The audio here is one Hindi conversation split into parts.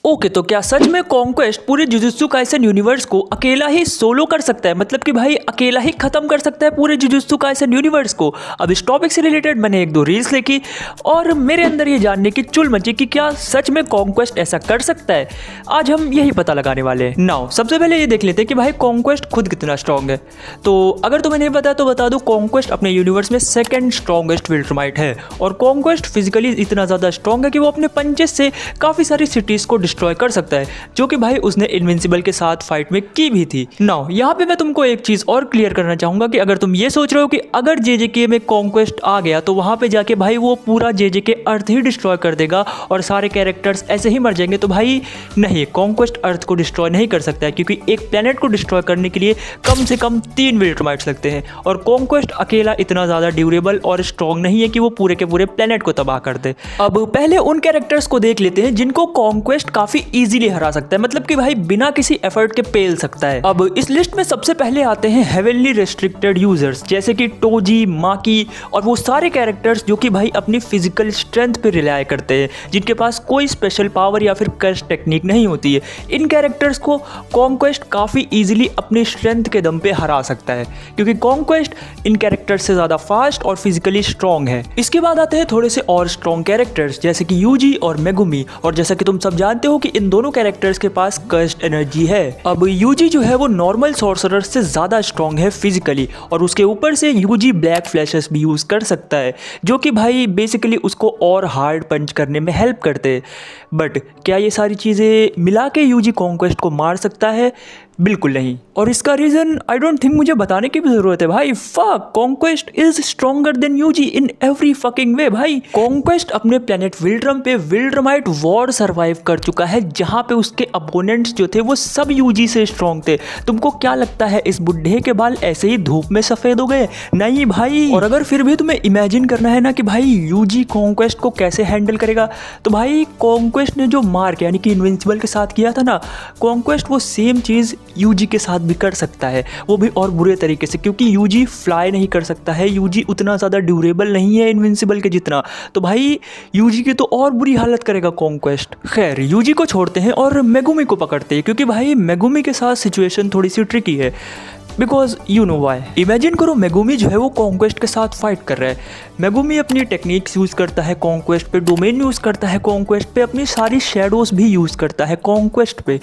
ओके तो क्या सच में कॉन्क्वेस्ट पूरे जुजुत्सु काइसेन यूनिवर्स को अकेला ही सोलो कर सकता है? मतलब कि भाई अकेला ही खत्म कर सकता है पूरे जुजुत्सु काइसेन यूनिवर्स को? अब इस टॉपिक से रिलेटेड मैंने एक दो रील्स देखी और मेरे अंदर ये जानने की चुल मची कि क्या सच में कॉन्क्वेस्ट ऐसा कर सकता है। आज हम यही पता लगाने वाले हैं। नाउ सबसे पहले ये देख लेते हैं कि भाई कॉन्क्वेस्ट खुद कितना स्ट्रॉन्ग है। तो अगर तुम्हें नहीं पता तो बता दो, कॉन्क्वेस्ट अपने यूनिवर्स में सेकंड स्ट्रॉन्गेस्ट विल्ट्रमाइट है और कॉन्क्वेस्ट फिजिकली इतना ज़्यादा स्ट्रॉन्ग है कि वो अपने पंचेस से काफ़ी सारी सिटीज़ को डिस्ट्रॉय कर सकता है, जो कि भाई उसने इनविंसिबल के साथ फाइट में की भी थी। नाउ यहाँ पे मैं तुमको एक चीज़ और क्लियर करना चाहूँगा कि अगर तुम ये सोच रहे हो कि अगर जेजेके में कॉन्क्वेस्ट आ गया तो वहाँ पे जाके भाई वो पूरा जेजेके अर्थ ही डिस्ट्रॉय कर देगा और सारे कैरेक्टर्स ऐसे ही मर जाएंगे, तो भाई नहीं, कॉन्क्वेस्ट अर्थ को डिस्ट्रॉय नहीं कर सकता है, क्योंकि एक प्लेनेट को डिस्ट्रॉय करने के लिए कम से कम 3 विल्ट्रमाइट्स लगते हैं और कॉन्क्वेस्ट अकेला इतना ज़्यादा ड्यूरेबल और स्ट्रॉन्ग नहीं है कि वो पूरे के पूरे प्लेनेट को तबाह कर दे। अब पहले उन कैरेक्टर्स को देख लेते हैं जिनको कॉन्क्वेस्ट काफ़ी इजीली हरा सकता है, मतलब कि भाई बिना किसी एफर्ट के पेल सकता है। अब इस लिस्ट में सबसे पहले आते हैं हेवनली रेस्ट्रिक्टेड यूजर्स, जैसे कि टोजी, माकी और वो सारे कैरेक्टर्स जो कि भाई अपनी फिजिकल स्ट्रेंथ पे रिलाय करते हैं, जिनके पास कोई स्पेशल पावर या फिर कर्स टेक्निक नहीं होती है। इन कैरेक्टर्स को कॉन्क्वेस्ट काफ़ी इजीली अपनी स्ट्रेंथ के दम पे हरा सकता है, क्योंकि कॉन्क्वेस्ट इन कैरेक्टर्स से ज़्यादा फास्ट और फिजिकली स्ट्रॉन्ग है। इसके बाद आते हैं थोड़े से और स्ट्रॉन्ग कैरेक्टर्स, जैसे कि यूजी और मेगुमी, और जैसा कि तुम सब जानते हो कि इन दोनों कैरेक्टर्स के पास कर्स्ड एनर्जी है। अब यूजी जो है वो नॉर्मल सॉर्सरर से ज़्यादा स्ट्रॉन्ग है फिजिकली, और उसके ऊपर से यूजी ब्लैक फ्लैशेस भी यूज़ कर सकता है, जो कि भाई बेसिकली उसको और हार्ड पंच करने में हेल्प करते हैं। बट क्या ये सारी चीज़ें मिला के यूजी कॉन्क्वेस्ट को मार सकता है? बिल्कुल नहीं, और इसका रीज़न आई डोंट थिंक मुझे बताने की भी ज़रूरत है भाई। Fuck, conquest is stronger than UG in every fucking way. भाई कॉन्क्वेस्ट अपने प्लेनेट विल्ड्रम पे विल्ड्रमाइट वॉर सर्वाइव कर चुका है, जहाँ पे उसके अपोनेंट्स जो थे वो सब यूजी से स्ट्रॉन्ग थे। तुमको क्या लगता है इस बुढ़े के बाल ऐसे ही धूप में सफ़ेद हो गए? नहीं भाई। और अगर फिर भी तुम्हें इमेजिन करना है ना कि भाई यूजी कॉन्क्वेस्ट को कैसे हैंडल करेगा, तो भाई कॉन्क्वेस्ट ने जो मार्क यानी कि इनविंसिबल के साथ किया था ना, कॉन्क्वेस्ट वो सेम चीज़ यूजी के साथ भी कर सकता है, वो भी और बुरे तरीके से, क्योंकि यूजी फ्लाई नहीं कर सकता है, यूजी उतना ज़्यादा ड्यूरेबल नहीं है इनविंसिबल के जितना, तो भाई यूजी की तो और बुरी हालत करेगा कॉन्क्वेस्ट। खैर यूजी को छोड़ते हैं और मेगुमी को पकड़ते हैं, क्योंकि भाई मेगुमी के साथ सिचुएशन थोड़ी सी ट्रिकी है, because you know why. Imagine करो मेगुमी जो है वो कॉन्क्वेस्ट के साथ फाइट कर रहा है। मेगुमी अपनी टेक्निक्स यूज़ करता है कॉन्क्वेस्ट पे, डोमेन यूज़ करता है कॉन्क्वेस्ट पे, अपनी सारी शेडोज़ भी यूज़ करता है कॉन्क्वेस्ट पे,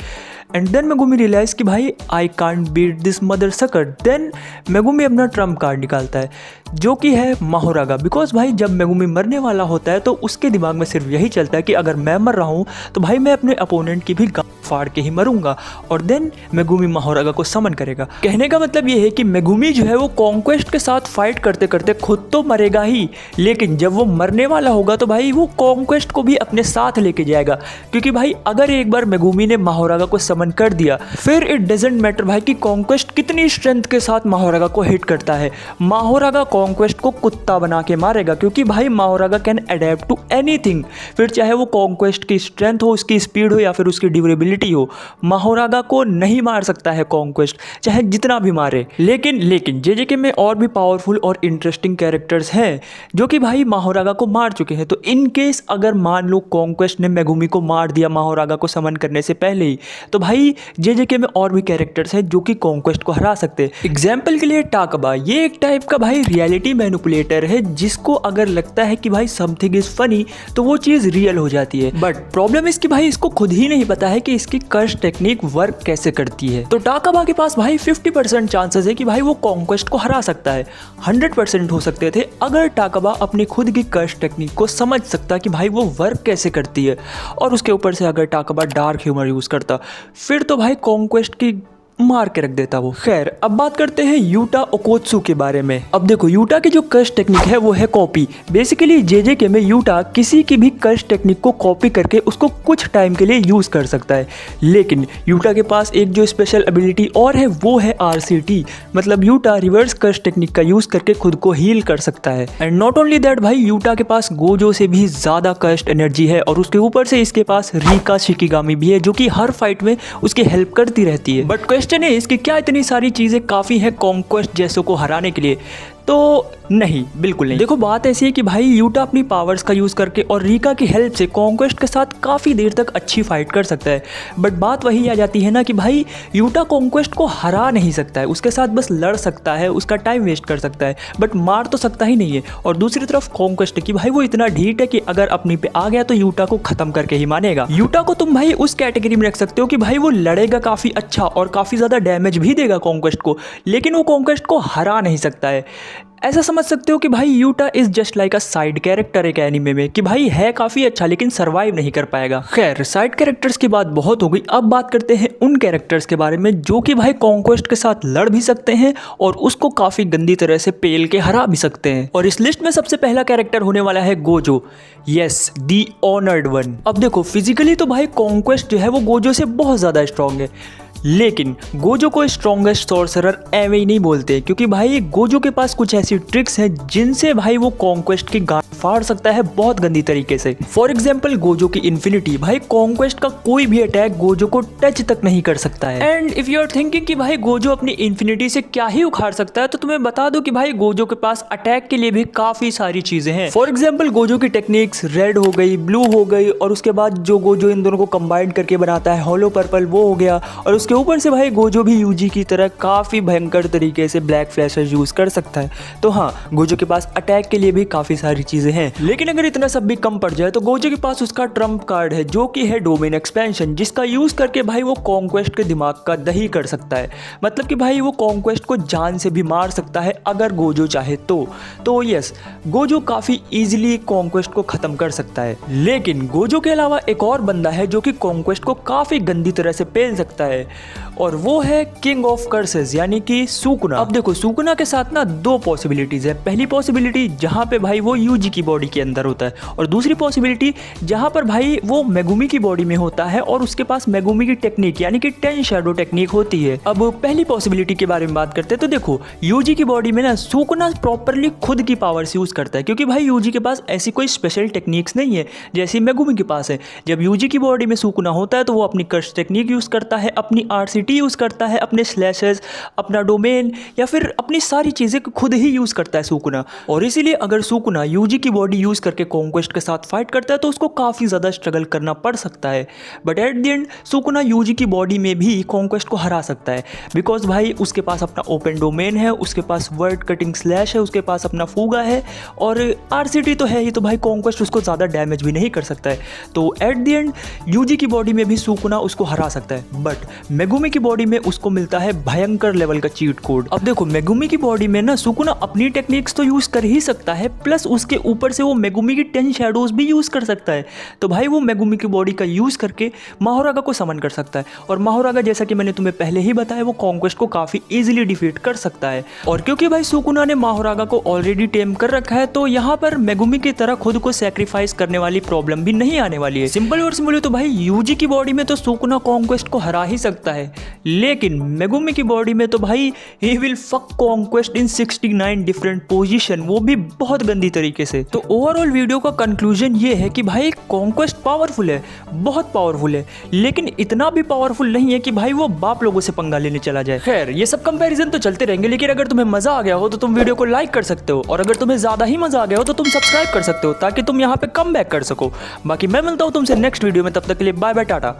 एंड देन मेगुमी रियलाइज कि भाई I can't beat this mother sucker. Then Megumi अपना ट्रम्प कार्ड निकालता है, जो कि है माहोरागा, बिकॉज भाई जब मेगुमी मरने वाला होता है तो उसके दिमाग में सिर्फ यही चलता है कि अगर मैं मर रहा हूँ तो भाई मैं अपने अपोनेंट की भी गांड फाड़ के ही मरूंगा, और देन मेगुमी माहोरागा को समन करेगा। कहने का मतलब ये है कि मेगुमी जो है वो कॉन्क्वेस्ट के साथ फाइट करते करते खुद तो मरेगा ही, लेकिन जब वो मरने वाला होगा तो भाई वो कॉन्क्वेस्ट को भी अपने साथ लेके जाएगा, क्योंकि भाई अगर एक बार मेगुमी ने माहोरागा को समन कर दिया फिर इट डजंट मैटर भाई कि कॉन्क्वेस्ट कितनी स्ट्रेंथ के साथ माहोरागा को हिट करता है, माहोरागा कॉन्क्वेस्ट को कुत्ता बना के मारेगा, क्योंकि भाई Mahoraga can adapt to anything. फिर चाहे वो कॉन्क्वेस्ट की स्ट्रेंथ हो, उसकी स्पीड हो या फिर उसकी ड्यूरेबिलिटी हो, माहोरागा को नहीं मार सकता है कॉन्क्वेस्ट, चाहे जितना भी मारे। लेकिन जेजेके में और भी पावरफुल और इंटरेस्टिंग कैरेक्टर्स हैं जो कि भाई माहोरागा को मार चुके हैं। तो इन केस अगर मान लो कॉन्क्वेस्ट ने मेगुमी को मार दिया माहोरागा को समन करने से पहले ही, तो भाई जेजेके में और भी कैरेक्टर्स हैं जो कि कॉन्क्वेस्ट को हरा सकते हैं। एग्जाम्पल के लिए टाकबा, ये एक टाइप का भाई रियलिटी मैनिपुलेटर है, जिसको अगर लगता है कि भाई समथिंग इज फनी तो वो चीज़ रियल हो जाती है। बट प्रॉब्लम इसकी भाई इसको खुद ही नहीं पता है कि इसकी कर्स टेक्निक वर्क कैसे करती है। तो टाकबा के पास भाई 50% चांसेस है कि भाई वो कॉन्क्वेस्ट को हरा सकता है। 100% हो सकते थे अगर टाकबा अपनी खुद की कर्स टेक्निक को समझ सकता कि भाई वो वर्क कैसे करती है, और उसके ऊपर से अगर टाकबा डार्क ह्यूमर यूज़ करता, फिर तो भाई कॉन्क्वेस्ट की मार के रख देता वो। खैर अब बात करते हैं यूटा ओकोत्सु के बारे में। अब देखो यूटा की जो कर्स टेक्निक है वो है कॉपी। बेसिकली जेजेके में यूटा किसी की भी कर्स टेक्निक को कॉपी करके उसको कुछ टाइम के लिए यूज कर सकता है, लेकिन यूटा के पास एक जो स्पेशल एबिलिटी और है वो है RCT, मतलब यूटा रिवर्स कर्स टेक्निक का यूज करके खुद को हील कर सकता है। एंड नॉट ओनली दैट भाई, यूटा के पास गोजो से भी ज्यादा कर्स्ड एनर्जी है, और उसके ऊपर से इसके पास रिका शिकिगामी भी है, जो कि हर फाइट में उसकी हेल्प करती रहती है। बट क्वेश्चन है इसकी, क्या इतनी सारी चीज़ें काफ़ी हैं कॉन्क्वेस्ट जैसों को हराने के लिए? तो नहीं, बिल्कुल नहीं। देखो बात ऐसी है कि भाई यूटा अपनी पावर्स का यूज़ करके और रीका की हेल्प से कॉन्क्वेस्ट के साथ काफ़ी देर तक अच्छी फाइट कर सकता है, बट बात वही आ जाती है ना कि भाई यूटा कॉन्क्वेस्ट को हरा नहीं सकता है, उसके साथ बस लड़ सकता है, उसका टाइम वेस्ट कर सकता है, बट मार तो सकता ही नहीं है। और दूसरी तरफ कॉन्क्वेस्ट की भाई वो इतना ढीठ है कि अगर अपनी पे आ गया तो यूटा को खत्म करके ही मानेगा। यूटा को तुम भाई उस कैटेगरी में रख सकते हो कि भाई वो लड़ेगा काफ़ी अच्छा और काफ़ी ज़्यादा डैमेज भी देगा कॉन्क्वेस्ट को, लेकिन वो कॉन्क्वेस्ट को हरा नहीं सकता है। ऐसा समझ सकते हो कि भाई Utah is just like a side character एक एनीमे में, कि भाई है काफ़ी अच्छा लेकिन सरवाइव नहीं कर पाएगा। खैर साइड कैरेक्टर्स की बात बहुत हो गई, अब बात करते हैं उन कैरेक्टर्स के बारे में जो कि भाई कॉन्क्वेस्ट के साथ लड़ भी सकते हैं और उसको काफ़ी गंदी तरह से पेल के हरा भी सकते हैं। और इस लिस्ट में सबसे पहला कैरेक्टर होने वाला है गोजो, यस दी ऑनर्ड वन। अब देखो फिजिकली तो भाई कॉन्क्वेस्ट जो है वो गोजो से बहुत ज़्यादा स्ट्रॉन्ग है, लेकिन गोजो को स्ट्रॉन्गेस्ट सॉर्सरर एवे ही नहीं बोलते, क्योंकि भाई गोजो के पास कुछ ऐसी ट्रिक्स हैं जिनसे भाई वो कॉन्क्वेस्ट की गांड फाड़ सकता है बहुत गंदी तरीके से। फॉर एग्जाम्पल गोजो की इन्फिनिटी, भाई कॉन्क्वेस्ट का कोई भी अटैक गोजो को टच तक नहीं कर सकता है। And if you are thinking कि भाई गोजो अपनी इन्फिनिटी से क्या ही उखाड़ सकता है, तो तुम्हें बता दो कि भाई गोजो के पास अटैक के लिए भी काफी सारी चीजें हैं। फॉर एग्जाम्पल गोजो की टेक्निक्स रेड हो गई, ब्लू हो गई, और उसके बाद जो गोजो इन दोनों को कंबाइंड करके बनाता है हॉलो पर्पल, वो हो गया, और उसके ऊपर से भाई गोजो भी यूजी की तरह काफ़ी भयंकर तरीके से ब्लैक फ्लैशर यूज़ कर सकता है। तो हाँ, गोजो के पास अटैक के लिए भी काफ़ी सारी चीज़ें हैं, लेकिन अगर इतना सब भी कम पड़ जाए तो गोजो के पास उसका ट्रम्प कार्ड है जो कि है डोमेन एक्सपेंशन, जिसका यूज़ करके भाई वो कॉन्क्वेस्ट के दिमाग का दही कर सकता है। मतलब कि भाई वो कॉन्क्वेस्ट को जान से भी मार सकता है अगर गोजो चाहे तो यस, गोजो काफ़ी ईजिली कॉन्क्वेस्ट को ख़त्म कर सकता है। लेकिन गोजो के अलावा एक और बंदा है जो कि कॉन्क्वेस्ट को काफ़ी गंदी तरह से पेल सकता है, और वो है किंग ऑफ कर्सेस यानी कि सुकुना। अब देखो सुकुना के साथ ना दो पॉसिबिलिटीज है। पहली पॉसिबिलिटी जहाँ पे भाई वो यूजी की बॉडी के अंदर होता है, और दूसरी पॉसिबिलिटी जहाँ पर भाई वो मेगुमी की बॉडी में होता है और उसके पास मेगुमी की टेक्निक यानी कि 10 शैडो टेक्निक होती है। अब पहली पॉसिबिलिटी के बारे में बात करते हैं तो देखो यूजी की बॉडी में ना सुकुना प्रॉपरली खुद की पावर्स यूज करता है, क्योंकि भाई यूजी के पास ऐसी कोई स्पेशल टेक्निक्स नहीं है जैसी मेगुमी के पास है। जब यूजी की बॉडी में सुकुना होता है तो वो अपनी कर्स टेक्निक यूज करता है, अपनी आरसीटी यूज करता है, अपने स्लैशेस, अपना डोमेन या फिर अपनी सारी चीज़ें खुद ही यूज़ करता है सुकुना। और इसीलिए अगर सुकुना यूजी की बॉडी यूज़ करके कॉन्क्वेस्ट के साथ फाइट करता है तो उसको काफ़ी ज़्यादा स्ट्रगल करना पड़ सकता है, but at the end Sukuna Yuji की बॉडी में भी कॉन्क्वेस्ट को हरा सकता है, बिकॉज भाई उसके पास अपना ओपन डोमेन है, उसके पास वर्ड कटिंग स्लैश है, उसके पास अपना फूगा है और आरसीटी तो है ही, तो भाई कॉन्क्वेस्ट उसको ज़्यादा डैमेज भी नहीं कर सकता है। तो एट द एंड यूजी की बॉडी में भी सुकुना उसको हरा सकता है, बट मेगुमी की बॉडी में उसको मिलता है भयंकर लेवल का चीट कोड। अब देखो मेगुमी की बॉडी में ना सुकुना अपनी टेक्निक्स तो यूज कर ही सकता है, प्लस उसके ऊपर से वो मेगुमी की 10 शैडोज भी यूज कर सकता है। तो भाई वो मेगुमी की बॉडी का यूज करके माहोरागा को समन कर सकता है, और माहोरागा जैसा कि मैंने तुम्हें पहले ही बताया वो कॉन्क्वेस्ट को काफी इजीली डिफीट कर सकता है। और क्योंकि भाई सुकुना ने माहोरागा को ऑलरेडी टेम कर रखा है तो यहाँ पर मेगुमी की तरह खुद को सैक्रिफाइस करने वाली प्रॉब्लम भी नहीं आने वाली है। सिंपल और सिंपल तो भाई यूजी की बॉडी में तो सुकुना कॉन्क्वेस्ट को हरा ही सकता है, लेकिन मेगुमी की बॉडी में तो भाई he will fuck conquest in 69 different position, वो भी बहुत गंदी तरीके से। तो ओवरऑल वीडियो का कंक्लूजन ये है कि भाई कॉन्क्वेस्ट पावरफुल है, बहुत पावरफुल है, लेकिन इतना भी पावरफुल नहीं है कि भाई वो बाप लोगों से पंगा लेने चला जाए। खैर ये सब कंपैरिजन तो चलते रहेंगे, लेकिन अगर तुम्हें मजा आ गया हो तो तुम वीडियो को लाइक कर सकते हो, और अगर तुम्हें ज्यादा ही मजा आ गया हो तो तुम सब्सक्राइब कर सकते हो ताकि तुम यहाँ पे कम बैक कर सको। बाकी मैं मिलता हूँ तुमसे नेक्स्ट वीडियो में, तब तक के लिए बाय बाय टाटा।